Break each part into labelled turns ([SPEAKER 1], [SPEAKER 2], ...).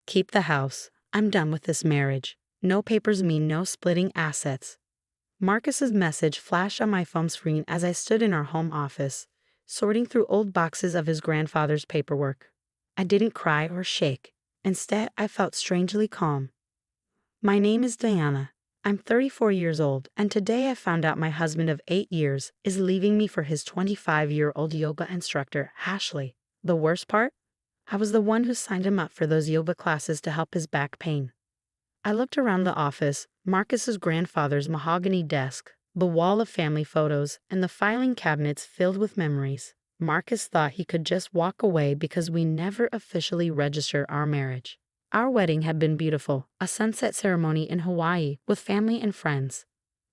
[SPEAKER 1] Keep the house. I'm done with this marriage. No papers mean no splitting assets. Marcus's message flashed on my phone screen as I stood in our home office, sorting through old boxes of his grandfather's paperwork. I didn't cry or shake. Instead, I felt strangely calm. My name is Diana. I'm 34 years old, and today I found out my husband of 8 years is leaving me for his 25-year-old yoga instructor, Ashley. The worst part? I was the one who signed him up for those yoga classes to help his back pain. I looked around the office, Marcus's grandfather's mahogany desk, the wall of family photos, and the filing cabinets filled with memories. Marcus thought he could just walk away because we never officially registered our marriage. Our wedding had been beautiful, a sunset ceremony in Hawaii with family and friends.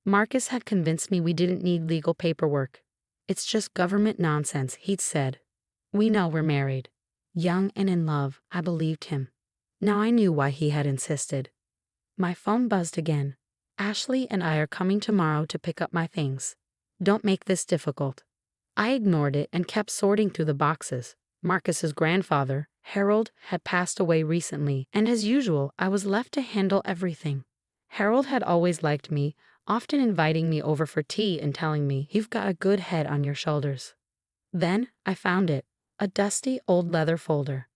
[SPEAKER 1] Marcus had convinced me we didn't need legal paperwork. It's just government nonsense, he'd said. We know we're married. Young and in love, I believed him. Now I knew why he had insisted. My phone buzzed again. Ashley and I are coming tomorrow to pick up my things. Don't make this difficult. I ignored it and kept sorting through the boxes. Marcus's grandfather, Harold, had passed away recently, and as usual, I was left to handle everything. Harold had always liked me, often inviting me over for tea and telling me, "You've got a good head on your shoulders." Then I found it, a dusty old leather folder.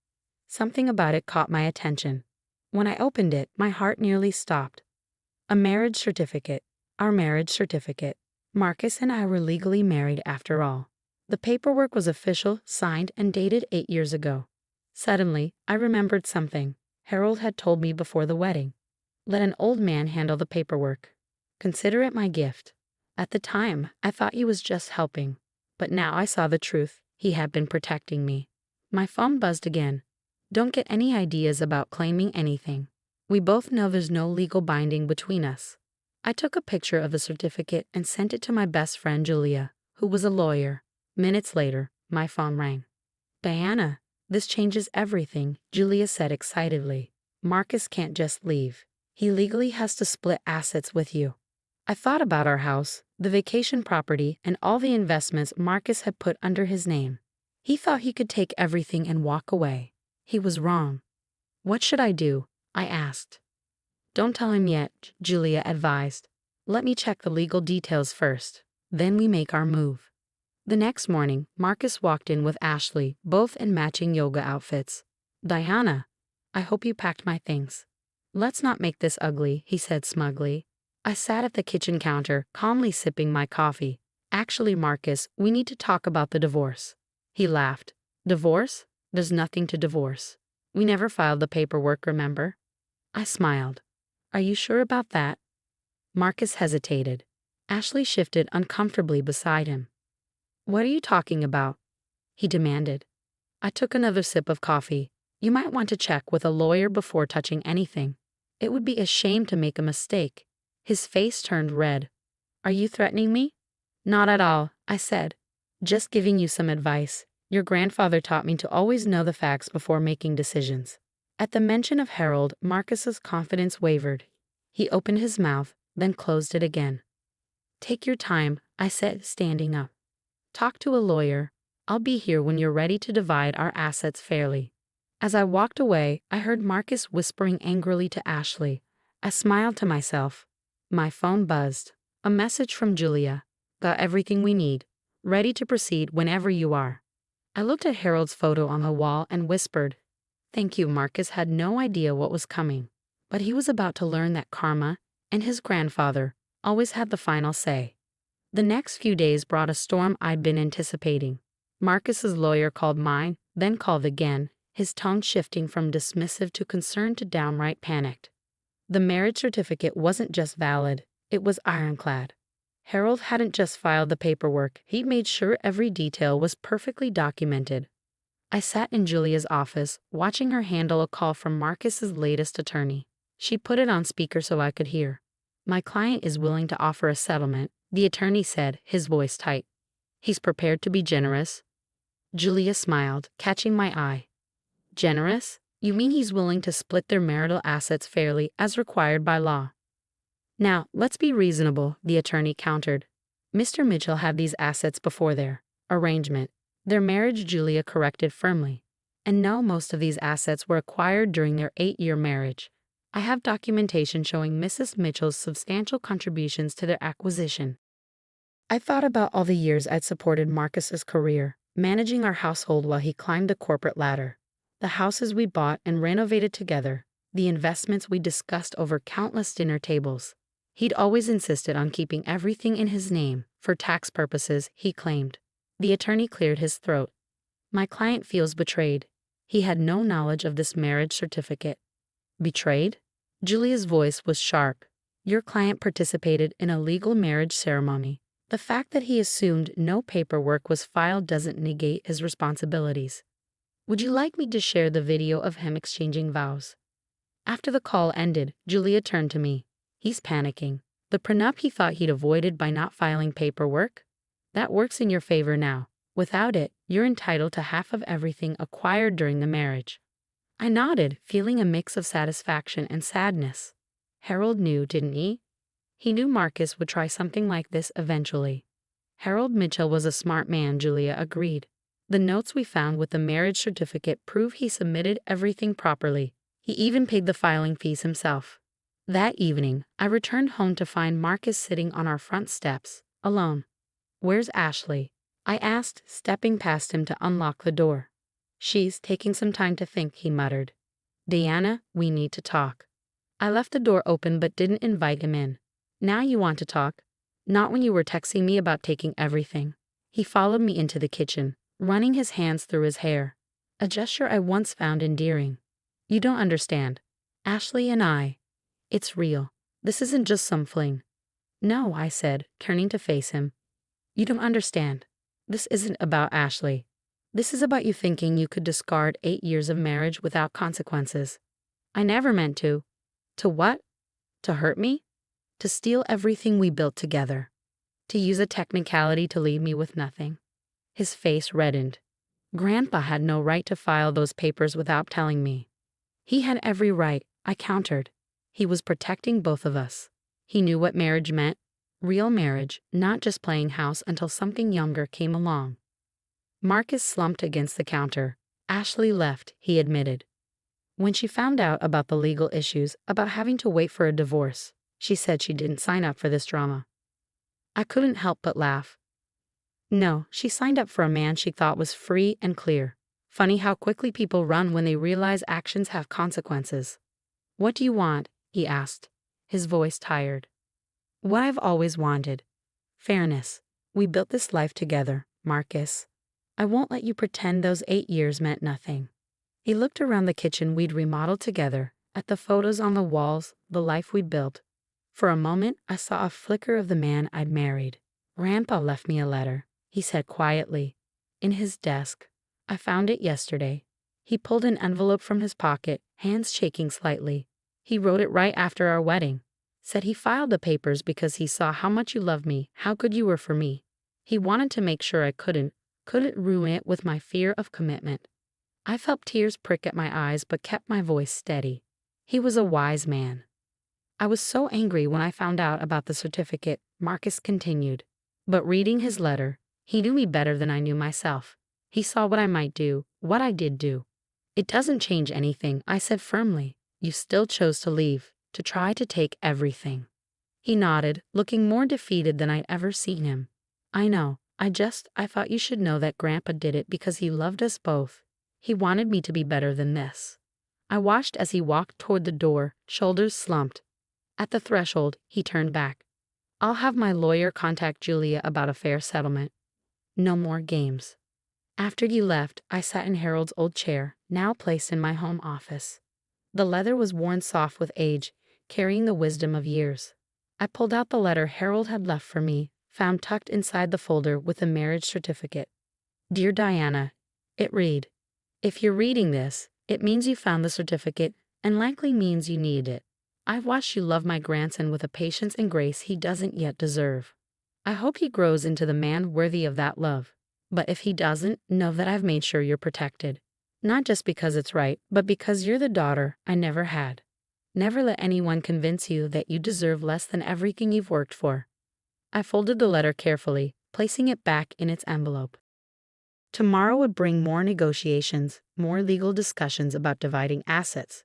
[SPEAKER 1] Something about it caught my attention. When I opened it, my heart nearly stopped. A marriage certificate. Our marriage certificate. Marcus and I were legally married after all. The paperwork was official, signed, and dated 8 years ago. Suddenly, I remembered something Harold had told me before the wedding. Let an old man handle the paperwork. Consider it my gift. At the time, I thought he was just helping. But now I saw the truth. He had been protecting me. My phone buzzed again. Don't get any ideas about claiming anything. We both know there's no legal binding between us. I took a picture of the certificate and sent it to my best friend Julia, who was a lawyer. Minutes later, my phone rang. "Diana, this changes everything," Julia said excitedly. "Marcus can't just leave. He legally has to split assets with you." I thought about our house, the vacation property, and all the investments Marcus had put under his name. He thought he could take everything and walk away. He was wrong. "What should I do?" I asked. "Don't tell him yet," Julia advised. "Let me check the legal details first. Then we make our move." The next morning, Marcus walked in with Ashley, both in matching yoga outfits. "Diana, I hope you packed my things." "Let's not make this ugly," he said smugly. I sat at the kitchen counter, calmly sipping my coffee. "Actually, Marcus, we need to talk about the divorce." He laughed. "Divorce? There's nothing to divorce. We never filed the paperwork, remember?" I smiled. "Are you sure about that?" Marcus hesitated. Ashley shifted uncomfortably beside him. "What are you talking about?" he demanded. I took another sip of coffee. "You might want to check with a lawyer before touching anything. It would be a shame to make a mistake." His face turned red. "Are you threatening me?" "Not at all," I said. "Just giving you some advice. Your grandfather taught me to always know the facts before making decisions." At the mention of Harold, Marcus's confidence wavered. He opened his mouth, then closed it again. "Take your time," I said, standing up. "Talk to a lawyer. I'll be here when you're ready to divide our assets fairly." As I walked away, I heard Marcus whispering angrily to Ashley. I smiled to myself. My phone buzzed. A message from Julia. "Got everything we need. Ready to proceed whenever you are." I looked at Harold's photo on the wall and whispered, "Thank you." Marcus had no idea what was coming, but he was about to learn that karma, and his grandfather, always had the final say. The next few days brought a storm I'd been anticipating. Marcus's lawyer called mine, then called again, his tone shifting from dismissive to concerned to downright panicked. The marriage certificate wasn't just valid, it was ironclad. Harold hadn't just filed the paperwork, he'd made sure every detail was perfectly documented. I sat in Julia's office, watching her handle a call from Marcus's latest attorney. She put it on speaker so I could hear. "My client is willing to offer a settlement," the attorney said, his voice tight. "He's prepared to be generous." Julia smiled, catching my eye. "Generous? You mean he's willing to split their marital assets fairly as required by law?" "Now, let's be reasonable," the attorney countered. "Mr. Mitchell had these assets before their arrangement. Their marriage," Julia corrected firmly. And no, most of these assets were acquired during their 8-year marriage. I have documentation showing Mrs. Mitchell's substantial contributions to their acquisition. I thought about all the years I'd supported Marcus's career, managing our household while he climbed the corporate ladder, the houses we bought and renovated together, the investments we discussed over countless dinner tables. He'd always insisted on keeping everything in his name, for tax purposes, he claimed. The attorney cleared his throat. My client feels betrayed. He had no knowledge of this marriage certificate. Betrayed? Julia's voice was sharp. Your client participated in a legal marriage ceremony. The fact that he assumed no paperwork was filed doesn't negate his responsibilities. Would you like me to share the video of him exchanging vows? After the call ended, Julia turned to me. He's panicking. The prenup he thought he'd avoided by not filing paperwork? That works in your favor now. Without it, you're entitled to half of everything acquired during the marriage. I nodded, feeling a mix of satisfaction and sadness. Harold knew, didn't he? He knew Marcus would try something like this eventually. Harold Mitchell was a smart man, Julia agreed. The notes we found with the marriage certificate prove he submitted everything properly. He even paid the filing fees himself. That evening, I returned home to find Marcus sitting on our front steps, alone. Where's Ashley? I asked, stepping past him to unlock the door. She's taking some time to think, he muttered. Diana, we need to talk. I left the door open but didn't invite him in. Now you want to talk? Not when you were texting me about taking everything. He followed me into the kitchen, running his hands through his hair. A gesture I once found endearing. You don't understand. Ashley and I. It's real. This isn't just some fling. No, I said, turning to face him. You don't understand. This isn't about Ashley. This is about you thinking you could discard 8 years of marriage without consequences. I never meant to. To what? To hurt me? To steal everything we built together. To use a technicality to leave me with nothing. His face reddened. Grandpa had no right to file those papers without telling me. He had every right, I countered. He was protecting both of us. He knew what marriage meant. Real marriage, not just playing house until something younger came along. Marcus slumped against the counter. Ashley left, he admitted. When she found out about the legal issues, about having to wait for a divorce, she said she didn't sign up for this drama. I couldn't help but laugh. No, she signed up for a man she thought was free and clear. Funny how quickly people run when they realize actions have consequences. What do you want? He asked, his voice tired. What I've always wanted. Fairness. We built this life together, Marcus. I won't let you pretend those 8 years meant nothing. He looked around the kitchen we'd remodeled together, at the photos on the walls, the life we'd built. For a moment, I saw a flicker of the man I'd married. Grandpa left me a letter, he said quietly. In his desk. I found it yesterday. He pulled an envelope from his pocket, hands shaking slightly. He wrote it right after our wedding. Said he filed the papers because he saw how much you loved me, how good you were for me. He wanted to make sure I couldn't ruin it with my fear of commitment. I felt tears prick at my eyes but kept my voice steady. He was a wise man. I was so angry when I found out about the certificate, Marcus continued. But reading his letter, he knew me better than I knew myself. He saw what I might do, what I did do. It doesn't change anything, I said firmly. You still chose to leave, to try to take everything. He nodded, looking more defeated than I'd ever seen him. I know, I thought you should know that Grandpa did it because he loved us both. He wanted me to be better than this. I watched as he walked toward the door, shoulders slumped. At the threshold, he turned back. I'll have my lawyer contact Julia about a fair settlement. No more games. After you left, I sat in Harold's old chair, now placed in my home office. The leather was worn soft with age, carrying the wisdom of years. I pulled out the letter Harold had left for me, found tucked inside the folder with the marriage certificate. Dear Diana, it read, if you're reading this, it means you found the certificate and likely means you need it. I've watched you love my grandson with a patience and grace he doesn't yet deserve. I hope he grows into the man worthy of that love. But if he doesn't, know that I've made sure you're protected. Not just because it's right, but because you're the daughter I never had. Never let anyone convince you that you deserve less than everything you've worked for. I folded the letter carefully, placing it back in its envelope. Tomorrow would bring more negotiations, more legal discussions about dividing assets.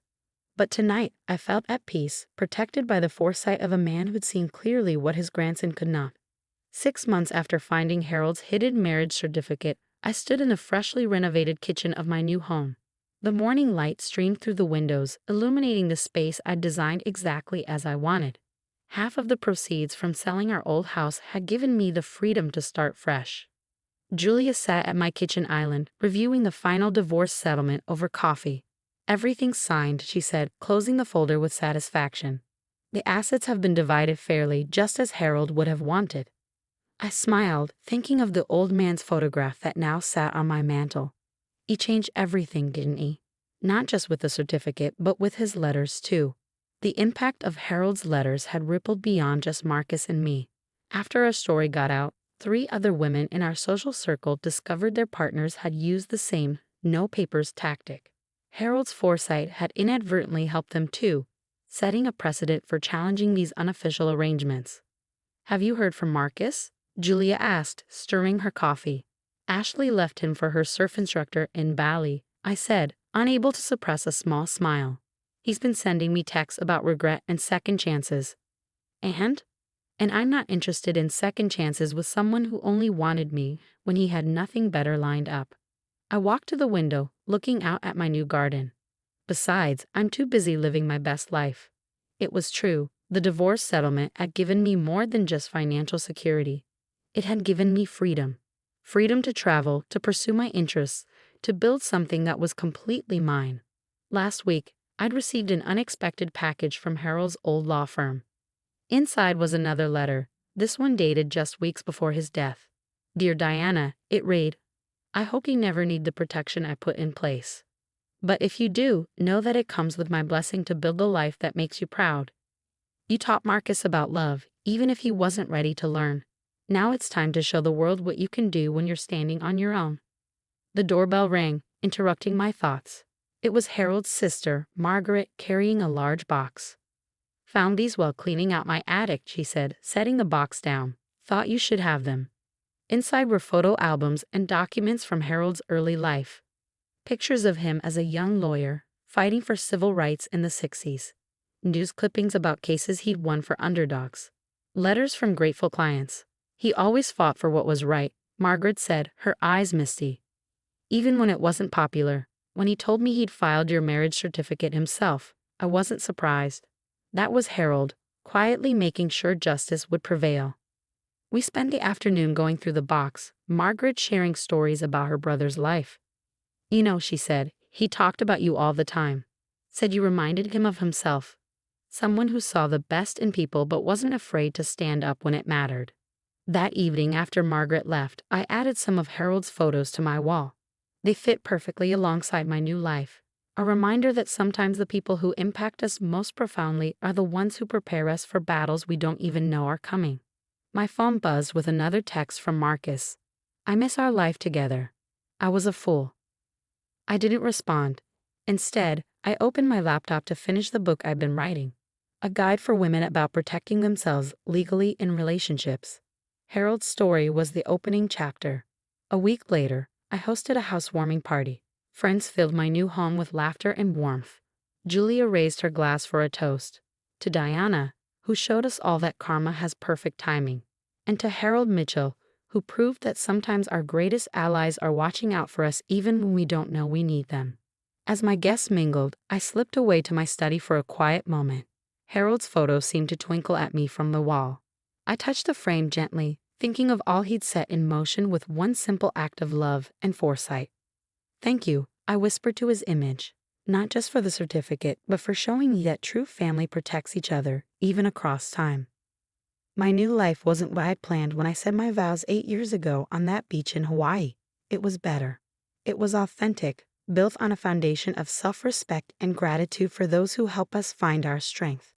[SPEAKER 1] But tonight, I felt at peace, protected by the foresight of a man who'd seen clearly what his grandson could not. 6 months after finding Harold's hidden marriage certificate, I stood in the freshly renovated kitchen of my new home. The morning light streamed through the windows, illuminating the space I'd designed exactly as I wanted. Half of the proceeds from selling our old house had given me the freedom to start fresh. Julia sat at my kitchen island, reviewing the final divorce settlement over coffee. "Everything's signed," she said, closing the folder with satisfaction. "The assets have been divided fairly, just as Harold would have wanted." I smiled, thinking of the old man's photograph that now sat on my mantel. He changed everything, didn't he? Not just with the certificate, but with his letters, too. The impact of Harold's letters had rippled beyond just Marcus and me. After our story got out, 3 other women in our social circle discovered their partners had used the same no papers tactic. Harold's foresight had inadvertently helped them too, setting a precedent for challenging these unofficial arrangements. "Have you heard from Marcus?" Julia asked, stirring her coffee. "Ashley left him for her surf instructor in Bali," I said, unable to suppress a small smile. "He's been sending me texts about regret and second chances." And I'm not interested in second chances with someone who only wanted me when he had nothing better lined up. I walked to the window, looking out at my new garden. Besides, I'm too busy living my best life. It was true, the divorce settlement had given me more than just financial security. It had given me freedom. Freedom to travel, to pursue my interests, to build something that was completely mine. Last week, I'd received an unexpected package from Harold's old law firm. Inside was another letter, this one dated just weeks before his death. "Dear Diana," it read, "I hope you never need the protection I put in place. But if you do, know that it comes with my blessing to build the life that makes you proud. You taught Marcus about love, even if he wasn't ready to learn. Now it's time to show the world what you can do when you're standing on your own." The doorbell rang, interrupting my thoughts. It was Harold's sister, Margaret, carrying a large box. "Found these while cleaning out my attic," she said, setting the box down. "Thought you should have them." Inside were photo albums and documents from Harold's early life. Pictures of him as a young lawyer, fighting for civil rights in the 60s. News clippings about cases he'd won for underdogs. Letters from grateful clients. "He always fought for what was right," Margaret said, her eyes misty. "Even when it wasn't popular. When he told me he'd filed your marriage certificate himself, I wasn't surprised. That was Harold, quietly making sure justice would prevail." We spent the afternoon going through the box, Margaret sharing stories about her brother's life. "You know," she said, "he talked about you all the time. Said you reminded him of himself. Someone who saw the best in people but wasn't afraid to stand up when it mattered." That evening after Margaret left, I added some of Harold's photos to my wall. They fit perfectly alongside my new life. A reminder that sometimes the people who impact us most profoundly are the ones who prepare us for battles we don't even know are coming. My phone buzzed with another text from Marcus. "I miss our life together. I was a fool." I didn't respond. Instead, I opened my laptop to finish the book I'd been writing. A guide for women about protecting themselves legally in relationships. Harold's story was the opening chapter. A week later, I hosted a housewarming party. Friends filled my new home with laughter and warmth. Julia raised her glass for a toast. To Diana, who showed us all that karma has perfect timing. And to Harold Mitchell, who proved that sometimes our greatest allies are watching out for us even when we don't know we need them. As my guests mingled, I slipped away to my study for a quiet moment. Harold's photo seemed to twinkle at me from the wall. I touched the frame gently, thinking of all he'd set in motion with one simple act of love and foresight. "Thank you," I whispered to his image, "not just for the certificate, but for showing me that true family protects each other, even across time." My new life wasn't what I planned when I said my vows 8 years ago on that beach in Hawaii. It was better. It was authentic, built on a foundation of self-respect and gratitude for those who help us find our strength.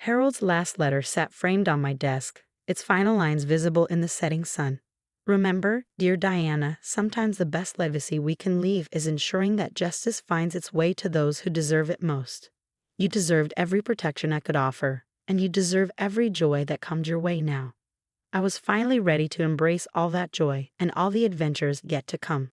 [SPEAKER 1] Harold's last letter sat framed on my desk, its final lines visible in the setting sun. "Remember, dear Diana, sometimes the best legacy we can leave is ensuring that justice finds its way to those who deserve it most. You deserved every protection I could offer, and you deserve every joy that comes your way now." I was finally ready to embrace all that joy and all the adventures yet to come.